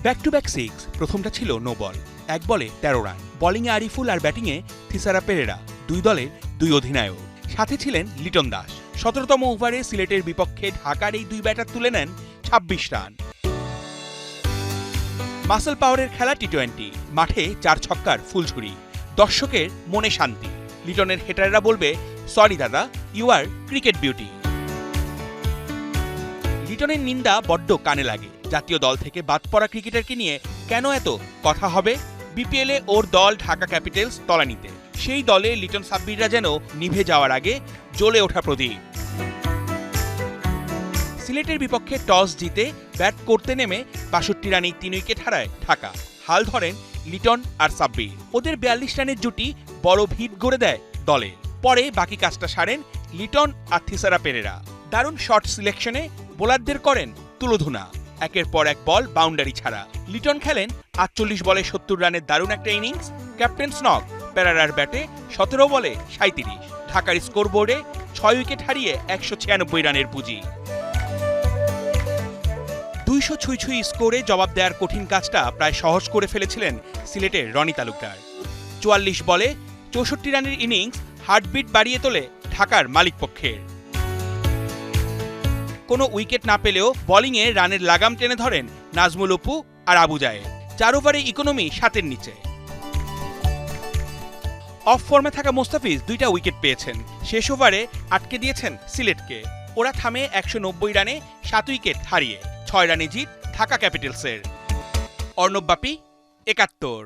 Back to back six, প্রথমটা ছিল no ball, 1 বলে 13 রান। বোলিংয়ে আরিফুল আর ব্যাটিংয়ে থিসারা পেরেরা, 2 দলের 2 অধিনায়ক। সাথে ছিলেন লিটন দাস। 17তম ওভারে সিলেটের বিপক্ষে ঢাকার এই 2 ব্যাটার তুলে নেন 26 রান। মাসল পাওয়ারের খেলা টি-20, মাঠে 4 ছক্কার ফুলঝুরি, দর্শকের মনে শান্তি। লিটনের হেটাররা বলবে, সরি দাদা, ইউ আর ক্রিকেট বিউটি। লিটনের নিন্দা বড্ড কানে লাগে। জাতীয় দল থেকে বাদ পড়া ক্রিকেটারকে নিয়ে কেন এত কথা হবে? বিপিএলে ওর দল ঢাকা ক্যাপিটালস তলানিতে, সেই দলে লিটন সাব্বিররা যেন নিভে যাওয়ার আগে জ্বলে ওঠা প্রদীপ। সিলেটের বিপক্ষে টস জিতে ব্যাট করতে নেমে 62 রানেই 3 উইকেট হারায় ঢাকা। হাল ধরেন লিটন আর সাব্বির। ওদের 42 রানের জুটি বড় ভিত গড়ে দেয় দলে। পরে বাকি কাজটা সারেন লিটন আর থিসারা পেরেরা। দারুণ শট সিলেকশনে বোলারদের করেন তুলোধুনা। একের পর এক বল বাউন্ডারি ছাড়া। লিটন খেলেন 48 বলে 70 রানের দারুণ একটা ইনিংস। ক্যাপ্টেন স্নক পেরেরার ব্যাটে 17 বলে 37। ঢাকার স্কোরবোর্ডে 6 উইকেট হারিয়ে 196 রানের পুঁজি। 200 ছুঁই ছুঁই স্কোরে জবাব দেওয়ার কঠিন কাজটা প্রায় সহজ করে ফেলেছিলেন সিলেটের রনি তালুকদার। 44 বলে 64 রানের ইনিংস হার্টবিট বাড়িয়ে তোলে ঢাকার মালিকপক্ষের। কোনো উইকেট না পেলেও বোলিংয়ে রানের লাগাম টেনে ধরেন নাজমুল অপু আর আবু জায়েদ। 4 ওভারে ইকোনমি 7-এর নিচে। অফ ফর্মে থাকা মোস্তাফিজ 2টা উইকেট পেয়েছেন। শেষ ওভারে আটকে দিয়েছেন সিলেটকে। ওরা থামে 190 রানে 7 উইকেট হারিয়ে। 6 রানে জিত ঢাকা ক্যাপিটালসের। অর্ণব বাপি, 71।